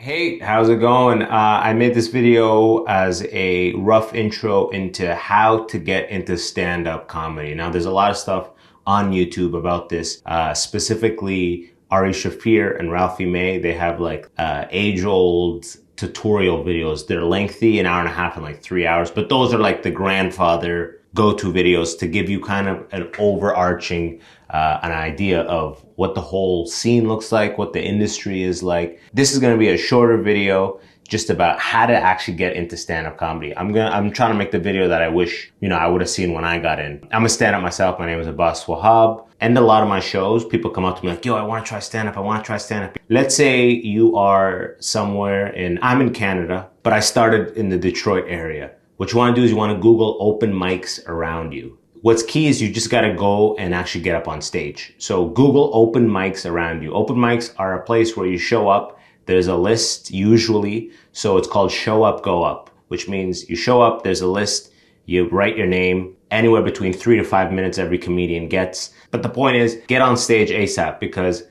Hey, how's it going? I made this video as a rough intro into how to get into stand-up comedy. Now, there's a lot of stuff on YouTube about this, specifically Ari Shafir and Ralphie May. They have like age-old tutorial videos. They're lengthy, an hour and a half and like 3 hours, but those are like the grandfather go-to videos to give you kind of an overarching an idea of what the whole scene looks like, what the industry is like. This is going to be a shorter video just about how to actually get into stand-up comedy. I'm trying to make the video that I wish, I would have seen when I got in. I'm a stand-up myself. My name is Abbas Wahab. And a lot of my shows, people come up to me like, yo, I want to try stand-up. I want to try stand-up. Let's say you are somewhere I'm in Canada, but I started in the Detroit area. What you want to do is you want to Google open mics around you. What's key is you just got to go and actually get up on stage. So Google open mics around you. Open mics are a place where you show up. There's a list usually. So it's called show up, go up, which means you show up, there's a list, you write your name, anywhere between 3 to 5 minutes every comedian gets. But the point is get on stage ASAP, because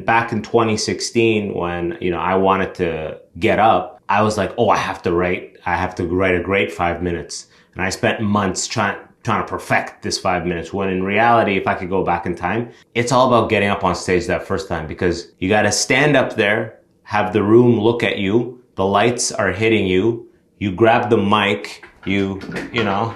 back in 2016, when, I wanted to get up, I was like, oh, I have to write a great 5 minutes. And I spent months trying to perfect this 5 minutes, when in reality, if I could go back in time, it's all about getting up on stage that first time, because you got to stand up there, have the room look at you, the lights are hitting you, you grab the mic, you don't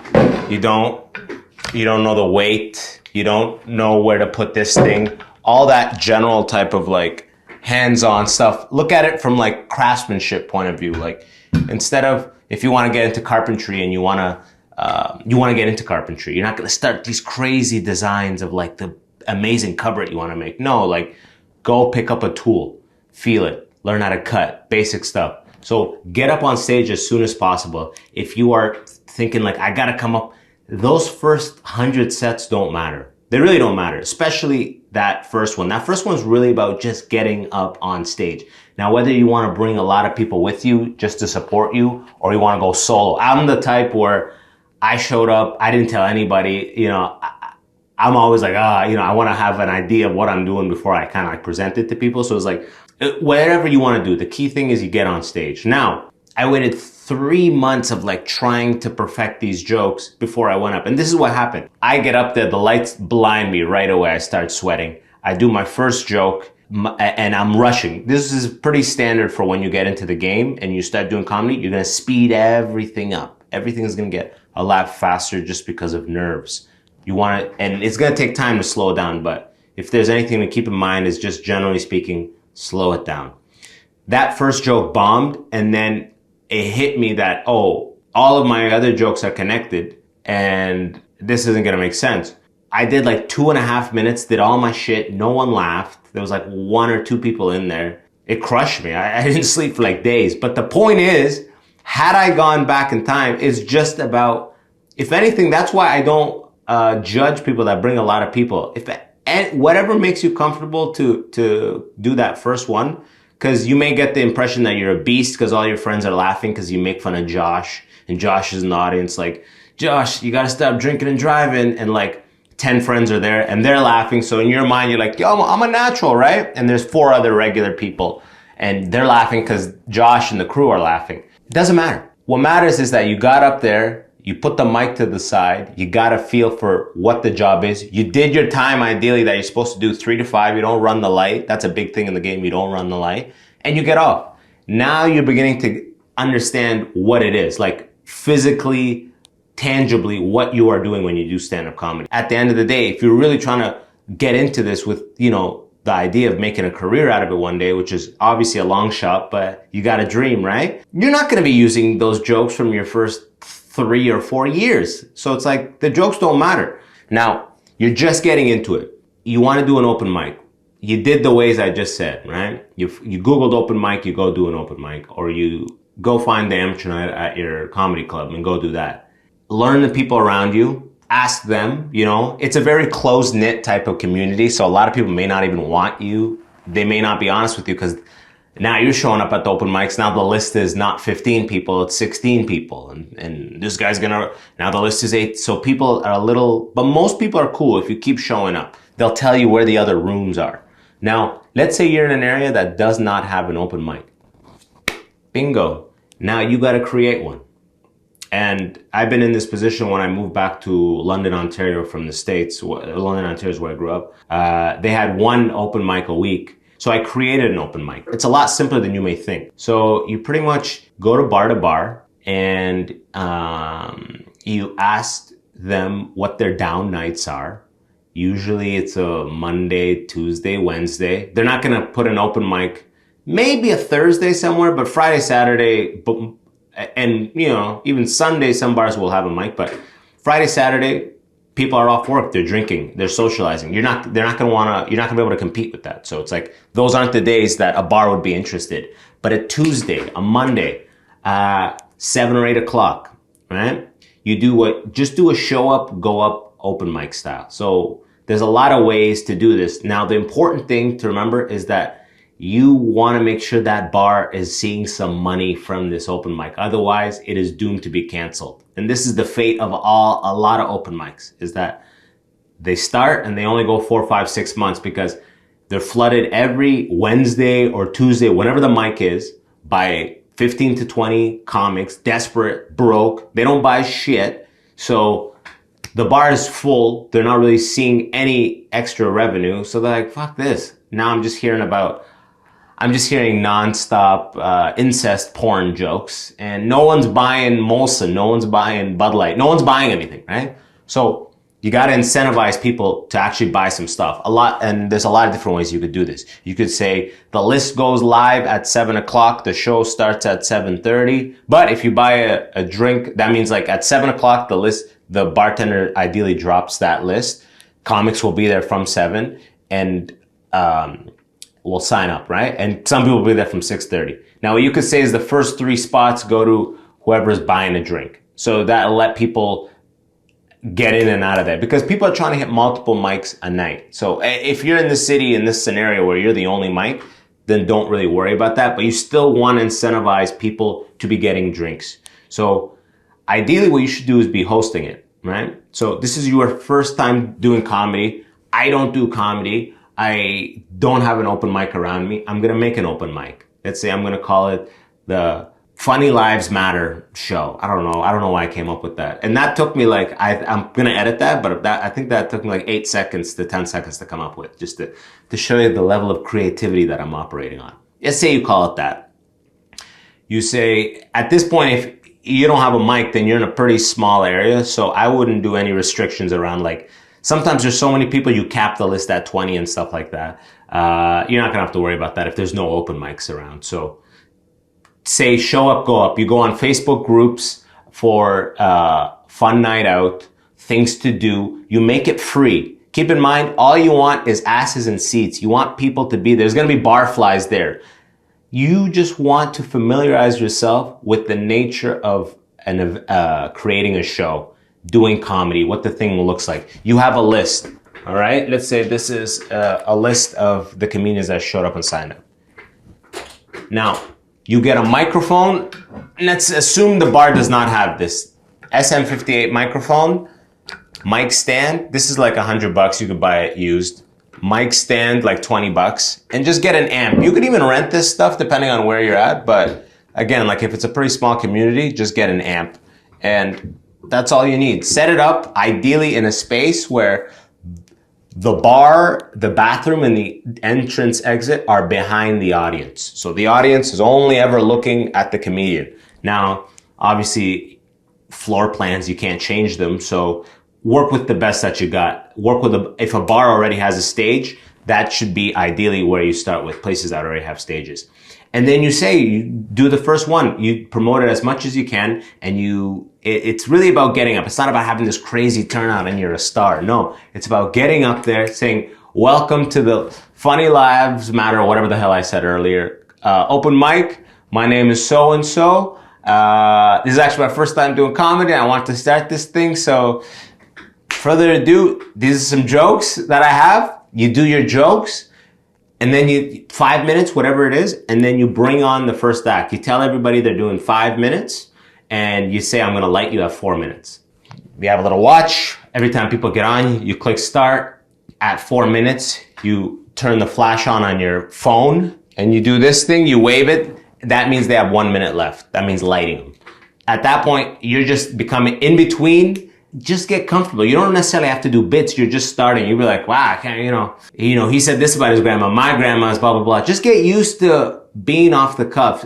know the weight, you don't know where to put this thing, all that general type of like hands-on stuff. Look at it from like craftsmanship point of view. Like, instead of, if you want to get into carpentry and you want to get into carpentry, you're not going to start these crazy designs of like the amazing cupboard you want to make. No, like, go pick up a tool, feel it, learn how to cut, basic stuff. So get up on stage as soon as possible. If you are thinking like, I got to come up, those first 100 sets don't matter. They really don't matter, especially that first one. That first one's really about just getting up on stage. Now, whether you want to bring a lot of people with you just to support you, or you want to go solo. I'm the type where I showed up, I didn't tell anybody, I'm always like, I want to have an idea of what I'm doing before I kind of like present it to people. So it's like, whatever you want to do, the key thing is you get on stage. Now, I waited 3 months of like trying to perfect these jokes before I went up. And this is what happened. I get up there, the lights blind me right away. I start sweating. I do my first joke and I'm rushing. This is pretty standard for when you get into the game and you start doing comedy. You're going to speed everything up. Everything is going to get a lot faster just because of nerves. And it's going to take time to slow down. But if there's anything to keep in mind, is just generally speaking, slow it down. That first joke bombed, and then it hit me that, all of my other jokes are connected and this isn't going to make sense. I did like 2.5 minutes, did all my shit. No one laughed. There was like 1 or 2 people in there. It crushed me. I didn't sleep for like days. But the point is, had I gone back in time, it's just about, if anything, that's why I don't judge people that bring a lot of people. Whatever makes you comfortable to do that first one, because you may get the impression that you're a beast because all your friends are laughing because you make fun of Josh, and Josh is in the audience like, Josh, you got to stop drinking and driving, and like 10 friends are there and they're laughing. So in your mind, you're like, yo, I'm a natural, right? And there's 4 other regular people and they're laughing because Josh and the crew are laughing. It doesn't matter. What matters is that you got up there, you put the mic to the side, you got a feel for what the job is. You did your time, ideally, that you're supposed to do 3 to 5. You don't run the light. That's a big thing in the game. You don't run the light. And you get off. Now you're beginning to understand what it is, like physically, tangibly, what you are doing when you do stand-up comedy. At the end of the day, if you're really trying to get into this with, the idea of making a career out of it one day, which is obviously a long shot, but you got a dream, right? You're not going to be using those jokes from your first 3 or 4 years. So it's like, the jokes don't matter. Now, you're just getting into it. You want to do an open mic. You did the ways I just said, right? You Googled open mic, you go do an open mic, or you go find the amateur night at your comedy club and go do that. Learn the people around you, ask them, it's a very close-knit type of community. So a lot of people may not even want you. They may not be honest with you because now you're showing up at the open mics. Now the list is not 15 people, it's 16 people. And this guy's now the list is 8. So people are but most people are cool if you keep showing up. They'll tell you where the other rooms are. Now, let's say you're in an area that does not have an open mic. Bingo. Now you got to create one. And I've been in this position when I moved back to London, Ontario from the States. London, Ontario is where I grew up. They had one open mic a week. So I created an open mic. It's a lot simpler than you may think. So you pretty much go to bar and you ask them what their down nights are. Usually it's a Monday, Tuesday, Wednesday. They're not going to put an open mic, maybe a Thursday somewhere, but Friday, Saturday, and even Sunday, some bars will have a mic, but Friday, Saturday, people are off work, they're drinking, they're socializing. You're not going to be able to compete with that. So it's like, those aren't the days that a bar would be interested. But a Tuesday, a Monday, 7 or 8 o'clock, right? Just do a show up, go up open mic style. So there's a lot of ways to do this. Now, the important thing to remember is that you want to make sure that bar is seeing some money from this open mic. Otherwise, it is doomed to be canceled. And this is the fate of a lot of open mics, is that they start and they only go 4, 5, 6 months because they're flooded every Wednesday or Tuesday, whenever the mic is, by 15 to 20 comics, desperate, broke. They don't buy shit. So the bar is full. They're not really seeing any extra revenue. So they're like, fuck this. Now I'm just hearing nonstop incest porn jokes, and no one's buying Molson, no one's buying Bud Light, no one's buying anything, right? So you got to incentivize people to actually buy some stuff. And there's a lot of different ways you could do this. You could say the list goes live at 7 o'clock, the show starts at 7:30. But if you buy a drink, that means like at 7 o'clock, the bartender ideally drops that list. Comics will be there from 7 and will sign up, right? And some people will be there from 6:30. Now, what you could say is the first 3 spots go to whoever's buying a drink. So that'll let people get in and out of there, because people are trying to hit multiple mics a night. So if you're in the city in this scenario where you're the only mic, then don't really worry about that. But you still want to incentivize people to be getting drinks. So ideally what you should do is be hosting it, right? So this is your first time doing comedy. I don't do comedy. I don't have an open mic around me. I'm going to make an open mic. Let's say I'm going to call it the Funny Lives Matter show. I don't know why I came up with that. And that took me I'm going to edit that, but I think that took me like 8 seconds to 10 seconds to come up with, just to show you the level of creativity that I'm operating on. Let's say you call it that. You say, at this point, if you don't have a mic, then you're in a pretty small area. So I wouldn't do any restrictions around, like, sometimes there's so many people, you cap the list at 20 and stuff like that. You're not going to have to worry about that if there's no open mics around. So say show up, go up. You go on Facebook groups for fun night out, things to do. You make it free. Keep in mind, all you want is asses and seats. You want people to be there. There's going to be barflies there. You just want to familiarize yourself with the nature of creating a show, doing comedy, what the thing looks like. You have a list, all right? Let's say this is a list of the comedians that showed up and signed up. Now, you get a microphone. Let's assume the bar does not have this. SM58 microphone, mic stand. This is like $100. You could buy it used. Mic stand, like $20. And just get an amp. You could even rent this stuff depending on where you're at. But again, like if it's a pretty small community, just get an amp. And that's all you need. Set it up, ideally in a space where the bar, the bathroom, and the entrance exit are behind the audience. So the audience is only ever looking at the comedian. Now, obviously, floor plans, you can't change them. So work with the best that you got. If a bar already has a stage, that should be ideally where you start with, places that already have stages. And then you do the first one. You promote it as much as you can, and it's really about getting up. It's not about having this crazy turnout and you're a star. No, it's about getting up there, saying, welcome to the Funny Lives Matter, or whatever the hell I said earlier. Open mic. My name is so-and-so. This is actually my first time doing comedy. I want to start this thing. So further ado, these are some jokes that I have. You do your jokes. And then 5 minutes, whatever it is, and then you bring on the first act. You tell everybody they're doing 5 minutes, and you say, I'm going to light you at 4 minutes. You have a little watch. Every time people get on, you click start. At 4 minutes, you turn the flash on your phone, and you do this thing, you wave it, that means they have 1 minute left. That means lighting them. At that point, you're just becoming in between. Just get comfortable. You don't necessarily have to do bits. You're just starting. You'll be like, wow, I can't, he said this about his grandma. My grandma's blah, blah, blah. Just get used to being off the cuff.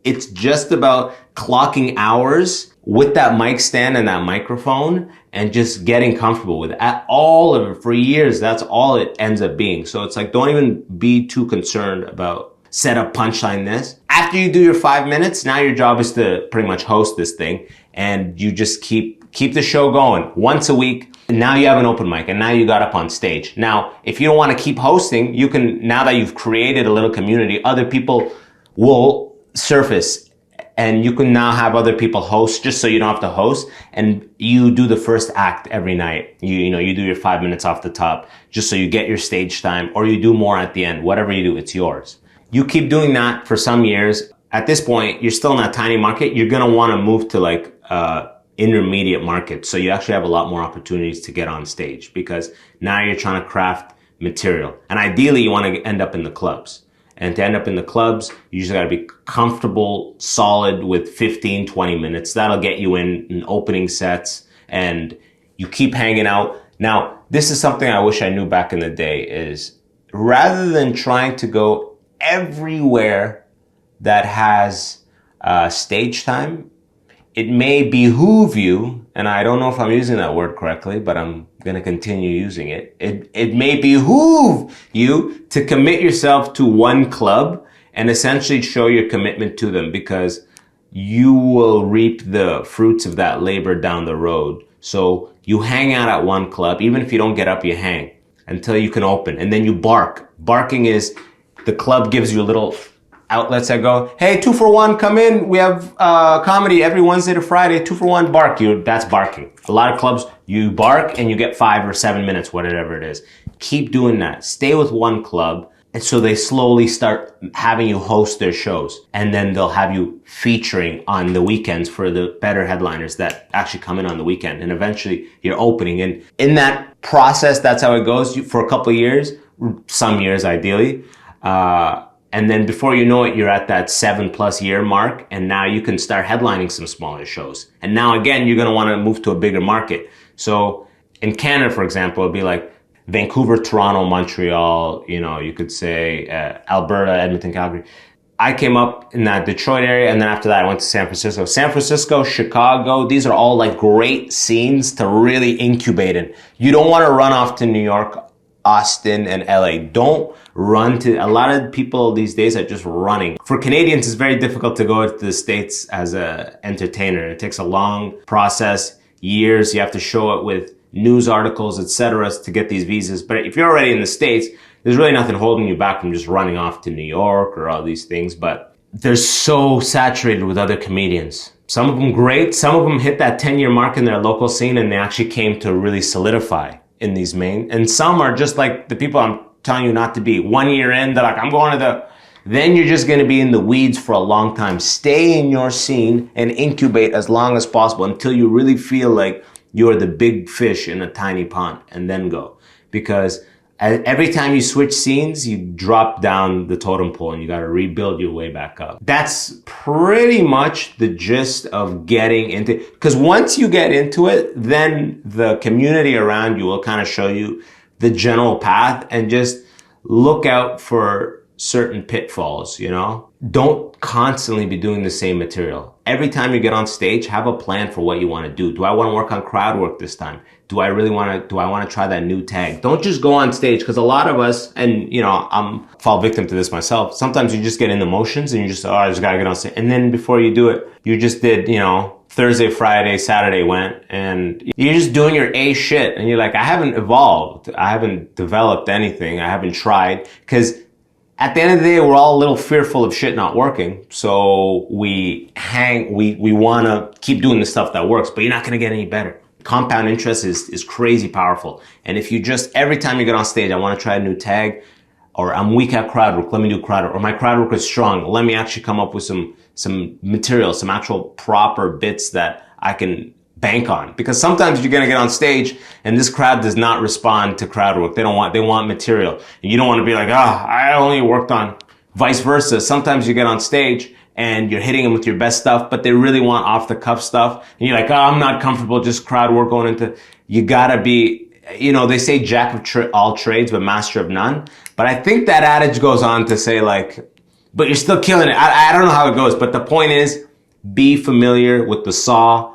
It's just about clocking hours with that mic stand and that microphone and just getting comfortable with it. All of it for years. That's all it ends up being. So it's like, don't even be too concerned about set up punchline this. After you do your 5 minutes, now your job is to pretty much host this thing, and you just keep the show going once a week. And now you have an open mic, and now you got up on stage. Now, if you don't want to keep hosting, you can, now that you've created a little community, other people will surface, and you can now have other people host just so you don't have to host, and you do the first act every night. You do your 5 minutes off the top just so you get your stage time, or you do more at the end. Whatever you do, it's yours. You keep doing that for some years. At this point, you're still in that tiny market. You're going to want to move to like intermediate market. So you actually have a lot more opportunities to get on stage because now you're trying to craft material. And ideally, you want to end up in the clubs. And to end up in the clubs, you just got to be comfortable, solid with 15, 20 minutes. That'll get you in opening sets, and you keep hanging out. Now, this is something I wish I knew back in the day is rather than trying to go everywhere that has stage time, it may behoove you, and I don't know if I'm using that word correctly, but I'm going to continue using it. It may behoove you to commit yourself to one club and essentially show your commitment to them, because you will reap the fruits of that labor down the road. So you hang out at one club, even if you don't get up, you hang until you can open, and then you bark. Barking is the club gives you a little outlets that go, hey, 2 for 1, come in. We have comedy every Wednesday to Friday, 2 for 1, bark. That's barking. A lot of clubs, you bark and you get 5 or 7 minutes, whatever it is. Keep doing that. Stay with one club. And so they slowly start having you host their shows. And then they'll have you featuring on the weekends for the better headliners that actually come in on the weekend. And eventually you're opening. And in that process, that's how it goes for a couple of years, some years ideally. And then before you know it, you're at that 7+ year mark, and now you can start headlining some smaller shows. And now again, you're going to want to move to a bigger market. So in Canada, for example, it'd be like Vancouver, Toronto, Montreal, you could say Alberta, Edmonton, Calgary. I came up in that Detroit area, and then after that, I went to San Francisco. San Francisco, Chicago, these are all like great scenes to really incubate in. You don't want to run off to New York, Austin, and LA. Don't run to, a lot of people these days are just running. For Canadians, it's very difficult to go to the States as an entertainer. It takes a long process, years. You have to show it with news articles, etc., to get these visas. But if you're already in the States, there's really nothing holding you back from just running off to New York or all these things. But they're so saturated with other comedians. Some of them great. Some of them hit that 10-year mark in their local scene, and they actually came to really solidify in these main. And some are just like the people I'm telling you not to be. 1 year in, they're like, I'm going to then you're just going to be in the weeds for a long time. Stay in your scene and incubate as long as possible until you really feel like you're the big fish in a tiny pond, and then go. Because every time you switch scenes, you drop down the totem pole and you got to rebuild your way back up. That's pretty much the gist of getting into, because once you get into it, then the community around you will kind of show you the general path, and just look out for certain pitfalls, Don't constantly be doing the same material. Every time you get on stage, have a plan for what you want to do. Do I want to work on crowd work this time? Do I want to try that new tag? Don't just go on stage, because a lot of us, and I'm fall victim to this myself. Sometimes you just get in the motions and you just, I just gotta get on stage. And then before you do it, you just did, Thursday, Friday, Saturday went, and you're just doing your A shit. And you're like, I haven't evolved. I haven't developed anything. I haven't tried. Because at the end of the day, we're all a little fearful of shit not working. So we want to keep doing the stuff that works, but you're not going to get any better. Compound interest is crazy powerful. And if you just, every time you get on stage, I want to try a new tag, or I'm weak at crowd work, let me do crowd work, or my crowd work is strong, let me actually come up with some material, some actual proper bits that I can bank on. Because sometimes you're going to get on stage and this crowd does not respond to crowd work. They want material. And you don't want to be like, I only worked on vice versa. Sometimes you get on stage and you're hitting them with your best stuff, but they really want off the cuff stuff. And you're like, oh, I'm not comfortable just crowd work going into, you gotta be, you know, they say jack of all trades, but master of none. But I think that adage goes on to say like, but you're still killing it. I don't know how it goes, but the point is, be familiar with the saw,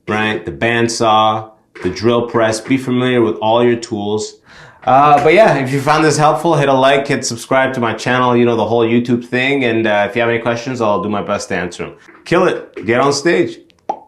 right? The bandsaw, the drill press, be familiar with all your tools. But yeah, if you found this helpful, hit a like, hit subscribe to my channel, you know, the whole YouTube thing. And if you have any questions, I'll do my best to answer them. Kill it. Get on stage.